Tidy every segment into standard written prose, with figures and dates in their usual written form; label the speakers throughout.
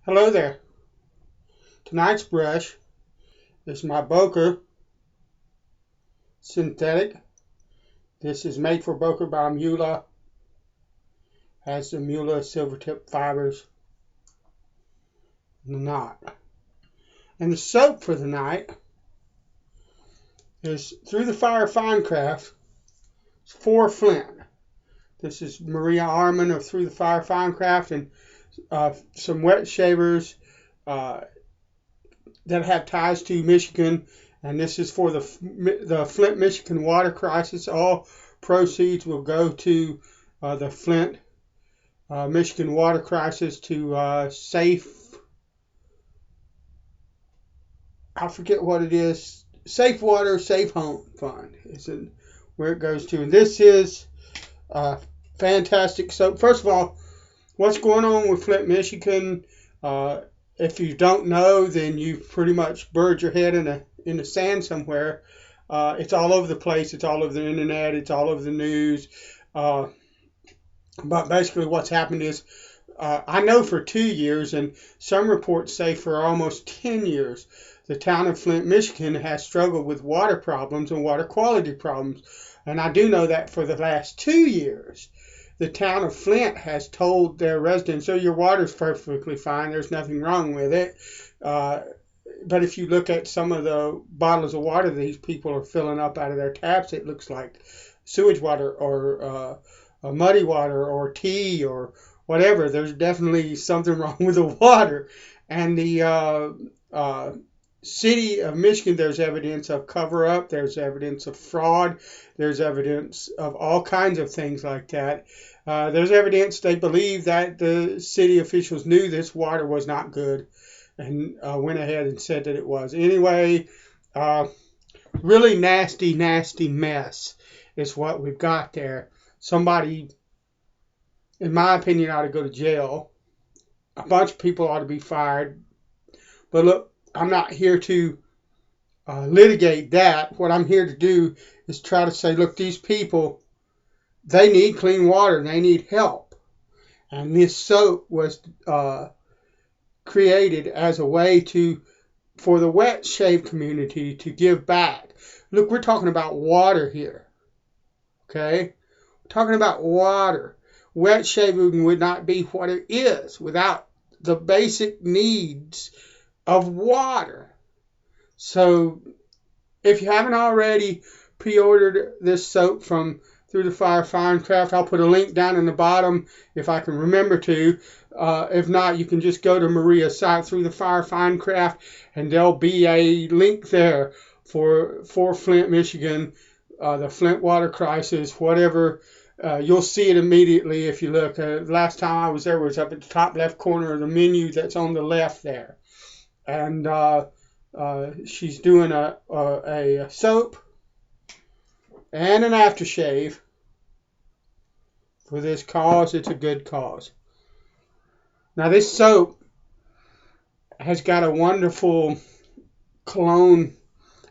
Speaker 1: Hello there. Tonight's brush is my Boker Synthetic. This is made for Boker by Mula. Has the Mula silver tip fibers in the knot. And the soap for the night is Through the Fire Fine Craft for Flint. This is Maria Arman of Through the Fire Fine Craft, and some wet shavers that have ties to Michigan. And this is for the Flint, Michigan water crisis. All proceeds will go to the Flint, Michigan water crisis to safe, I forget what it is, Safe Water, Safe Home Fund is where it goes to. And this is fantastic soap. First of all, what's going on with Flint, Michigan? If you don't know, then you've pretty much buried your head in the sand somewhere. It's all over the place. It's all over the internet. It's all over the news. But basically what's happened is, I know for 2 years, and some reports say for almost 10 years, the town of Flint, Michigan has struggled with water problems and water quality problems. And I do know that for the last 2 years, the town of Flint has told their residents, "So your water's perfectly fine. There's nothing wrong with it." But if you look at some of the bottles of water these people are filling up out of their taps, it looks like sewage water or muddy water or tea or whatever. There's definitely something wrong with the water. And the city of Michigan, there's evidence of cover-up, there's evidence of fraud, there's evidence of all kinds of things like that. There's evidence they believe that the city officials knew this water was not good and went ahead and said that it was. Anyway, really nasty, nasty mess is what we've got there. Somebody, in my opinion, ought to go to jail. A bunch of people ought to be fired. But look, I'm not here to litigate that. What I'm here to do is try to say, look, these people, they need clean water. They need help. And this soap was created as a way for the wet shave community to give back. Look, we're talking about water here. Okay? We're talking about water. Wet shaving would not be what it is without the basic needs of water. So if you haven't already pre-ordered this soap from Through the Fire Fine Craft, I'll put a link down in the bottom if I can remember to. If not, you can just go to Maria's site, Through the Fire Fine Craft, and there'll be a link there for Flint, Michigan, the Flint water crisis, whatever. You'll see it immediately if you look. Last time I was there was up at the top left corner of the menu that's on the left there. And she's doing a soap and an aftershave for this cause. It's a good cause. Now this soap has got a wonderful cologne,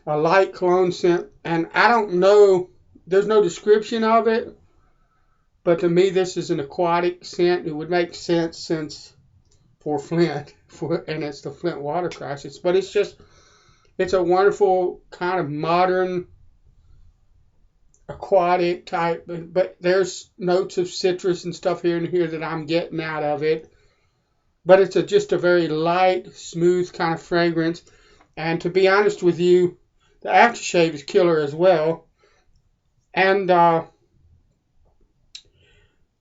Speaker 1: a light cologne scent, and I don't know, there's no description of it, but to me this is an aquatic scent. It would make sense since for Flint, and it's the Flint water crisis. But it's a wonderful kind of modern aquatic type, but there's notes of citrus and stuff here and here that I'm getting out of it. But it's just a very light, smooth kind of fragrance. And to be honest with you, the aftershave is killer as well. And I'd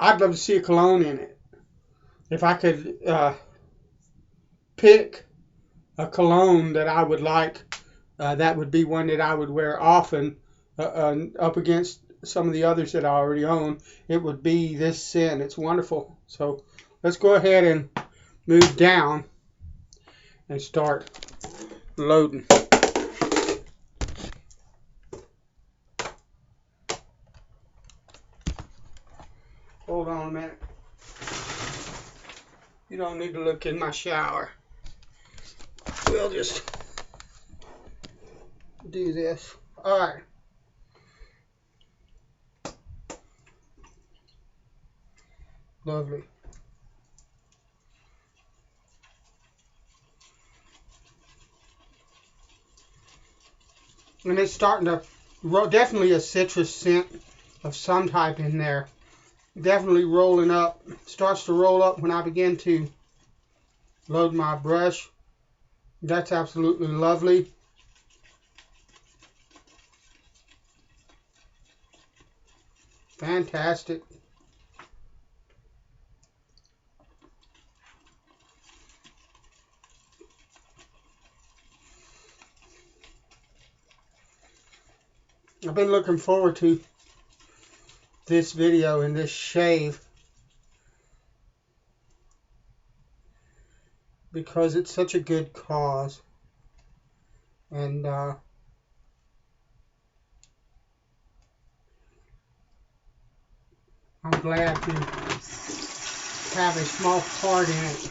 Speaker 1: love to see a cologne in it. If I could pick a cologne that I would like, that would be one that I would wear often, up against some of the others that I already own. It would be this scent. It's wonderful. So let's go ahead and move down and start loading. Hold on a minute. You don't need to look in my shower. We'll just do this. All right. Lovely. And it's starting to, definitely a citrus scent of some type in there. Definitely rolling up. Starts to roll up when I begin to load my brush. That's absolutely lovely. Fantastic. I've been looking forward to this video and this shave because it's such a good cause. And I'm glad to have a small part in it.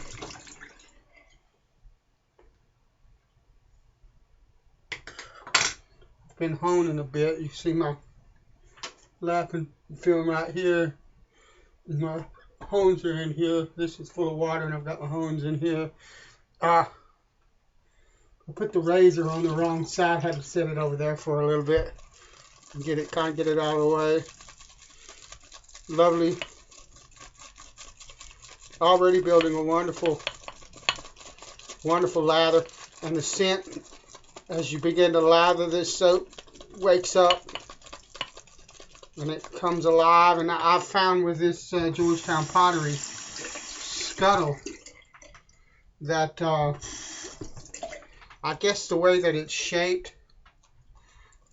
Speaker 1: I've been honing a bit. You see my lapping film right here. My hones are in here. This is full of water and I've got my hones in here. I put the razor on the wrong side. Had to set it over there for a little bit and get it out of the way. Lovely. Already building a wonderful lather. And the scent, as you begin to lather this soap, wakes up and it comes alive. And I've found with this Georgetown pottery scuttle that I guess the way that it's shaped,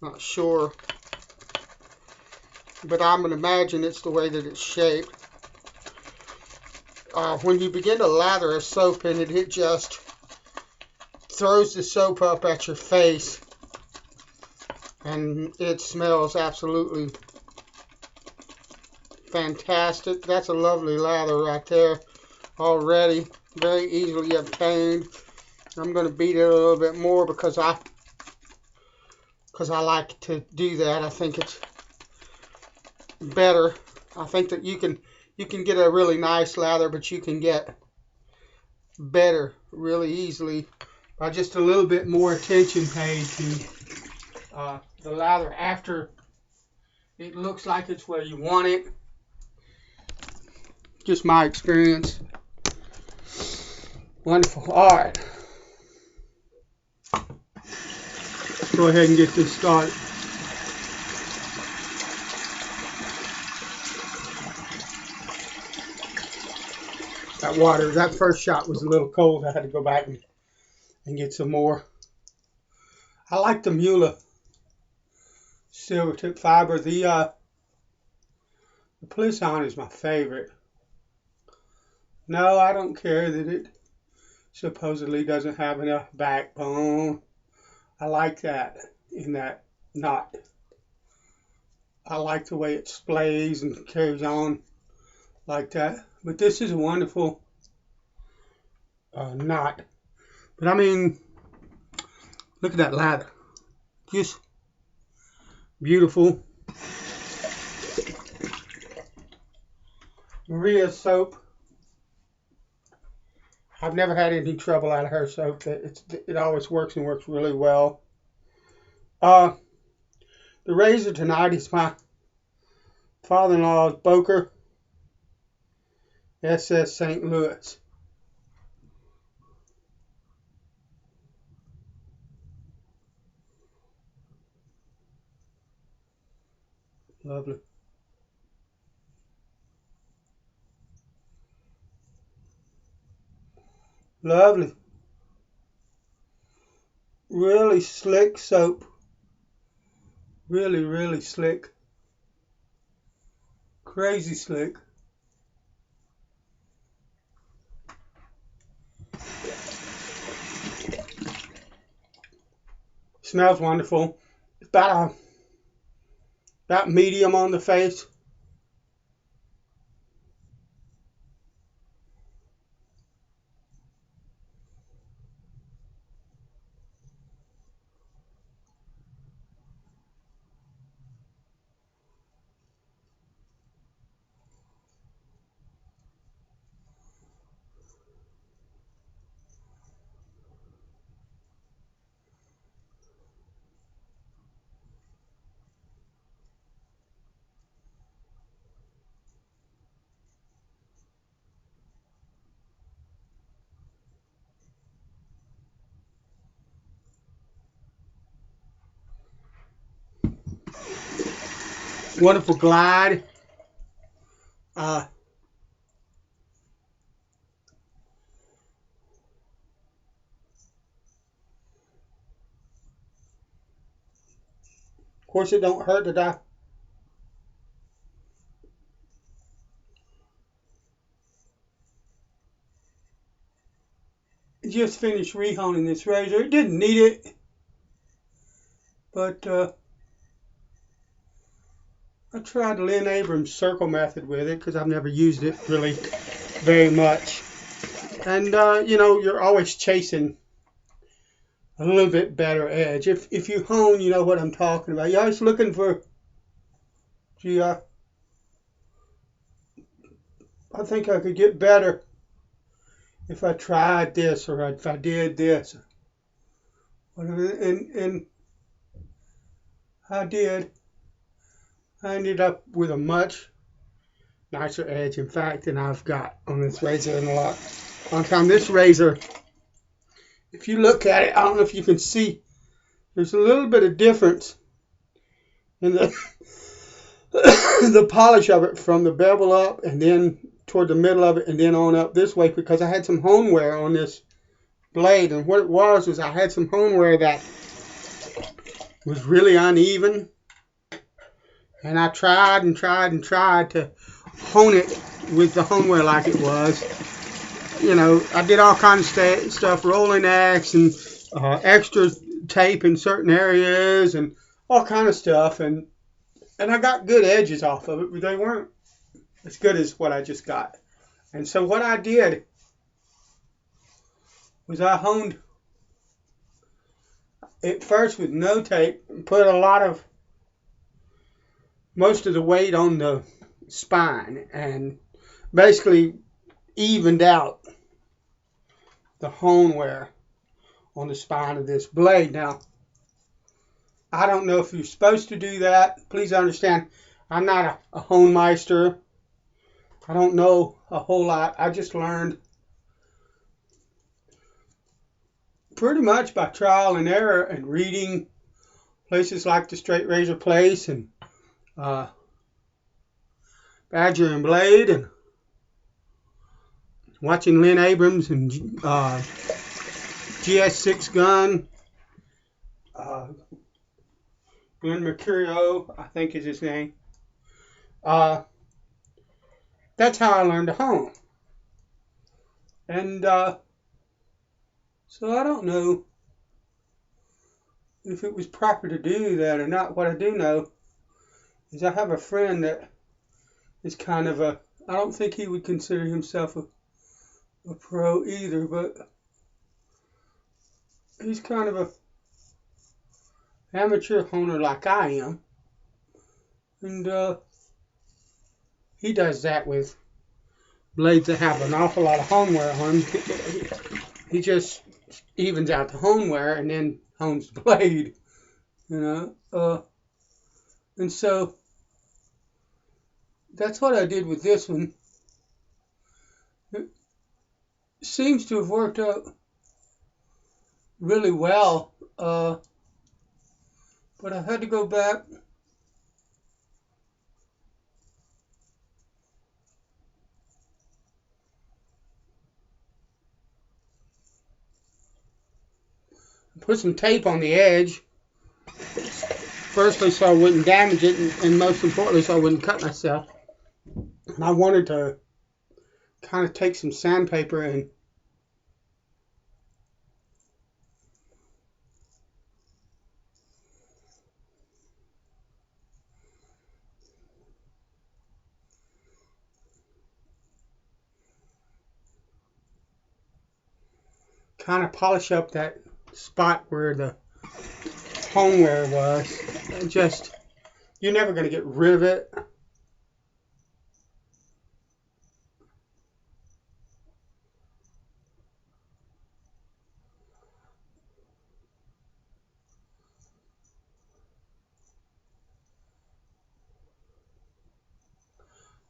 Speaker 1: not sure, but I'm going to imagine it's the way that it's shaped. When you begin to lather a soap in it, it just throws the soap up at your face, and it smells absolutely fantastic. That's a lovely lather right there already, very easily obtained. I'm going to beat it a little bit more because I like to do that. I think it's better. I think that you can get a really nice lather, but you can get better really easily by just a little bit more attention paid to the lather after it looks like it's where you want it. Just my experience. Wonderful. All right. Let's go ahead and get this started. That water, that first shot was a little cold. I had to go back and get some more. I like the Mula silver tip fiber. The Plisson is my favorite. No, I don't care that it supposedly doesn't have enough backbone. I like that in that knot. I like the way it splays and carries on like that. But this is a wonderful knot. But I mean, look at that lather. Just beautiful. Maria's soap. I've never had any trouble out of her soap. It always works and works really well. The razor tonight is my father-in-law's Boker SS St. Louis. Lovely. Lovely. Really slick soap. Really, really slick. Crazy slick. Smells wonderful. It's about medium on the face. wonderful glide. Of course, it don't hurt to just finished rehoning this razor. It didn't need it, but I tried the Lynn Abrams circle method with it because I've never used it really very much. And you know, you're always chasing a little bit better edge. If you hone, you know what I'm talking about. You're always looking for, gee, I think I could get better if I tried this or if I did this. And I did. I ended up with a much nicer edge, in fact, than I've got on this razor in a long time. This razor, if you look at it, I don't know if you can see, there's a little bit of difference in the the polish of it from the bevel up and then toward the middle of it and then on up this way, because I had some hone wear on this blade. And what it was I had some hone wear that was really uneven. And I tried and tried and tried to hone it with the hone wear like it was. You know, I did all kinds of stuff, rolling X and extra tape in certain areas and all kind of stuff. And I got good edges off of it, but they weren't as good as what I just got. And so what I did was I honed it first with no tape and put most of the weight on the spine and basically evened out the hone wear on the spine of this blade. Now, I don't know if you're supposed to do that. Please understand, I'm not a hone meister. I don't know a whole lot. I just learned pretty much by trial and error and reading places like the Straight Razor Place and Badger and Blade and watching Lynn Abrams and GS6 Gun. Glenn Mercurio, I think is his name. That's how I learned to hone. And so I don't know if it was proper to do that or not. What I do know is I have a friend that is kind of I don't think he would consider himself a pro either, but he's kind of a amateur honer like I am. And he does that with blades that have an awful lot of hone wear on them. He just evens out the hone wear and then hones the blade, you know. And so that's what I did with this one. It seems to have worked out really well, but I had to go back and put some tape on the edge. Firstly, so I wouldn't damage it, and most importantly, so I wouldn't cut myself. And I wanted to kind of take some sandpaper and kind of polish up that spot where the hone wear was. And just, you're never going to get rid of it.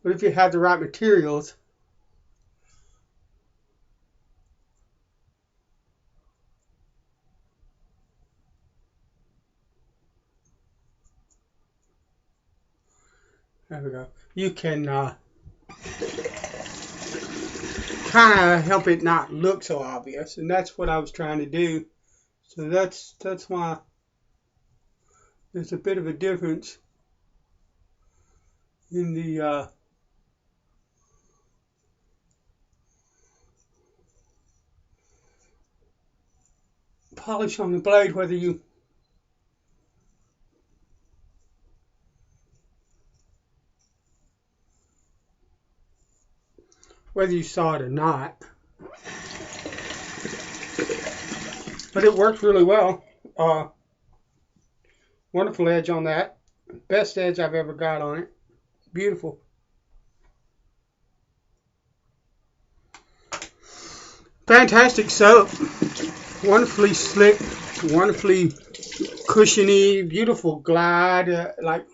Speaker 1: But if you have the right materials, There we go. You can kind of help it not look so obvious, and that's what I was trying to do. So that's why there's a bit of a difference in the polish on the blade, whether you saw it or not. But it works really well. Wonderful edge on that. Best edge I've ever got on it. Beautiful. Fantastic soap. Wonderfully slick, wonderfully cushiony, beautiful glide, like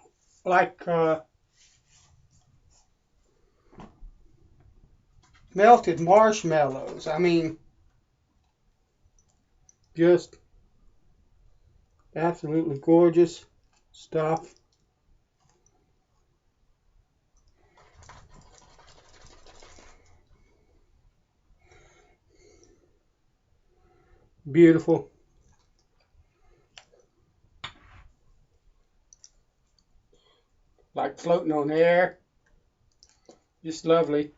Speaker 1: melted marshmallows. I mean, just absolutely gorgeous stuff. Beautiful. Like floating on air. Just lovely.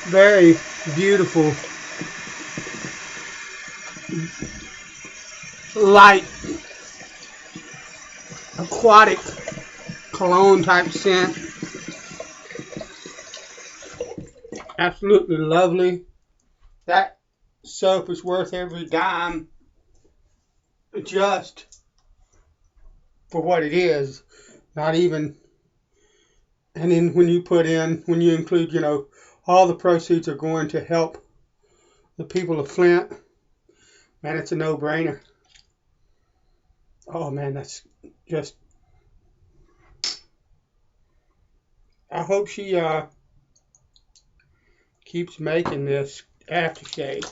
Speaker 1: Very beautiful. Light, aquatic cologne type scent. Absolutely lovely. That soap is worth every dime just for what it is. Not even, and then when you include, all the proceeds are going to help the people of Flint, man, it's a no-brainer. Oh man, that's just, I hope she keeps making this aftershave.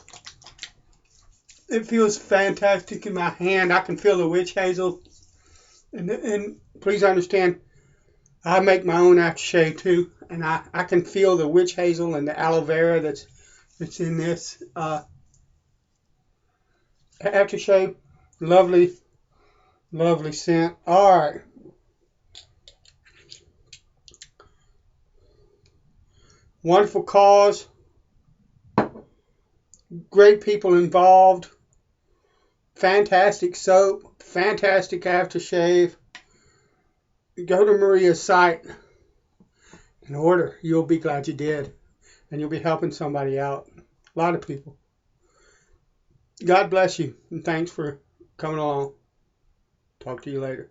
Speaker 1: It feels fantastic in my hand. I can feel the witch hazel. And please understand, I make my own aftershave too. And I can feel the witch hazel and the aloe vera that's in this aftershave. Lovely, lovely scent. All right. Wonderful cause. Great people involved. Fantastic soap. Fantastic aftershave. Go to Maria's site and order. You'll be glad you did. And you'll be helping somebody out. A lot of people. God bless you. And thanks for coming along. Talk to you later.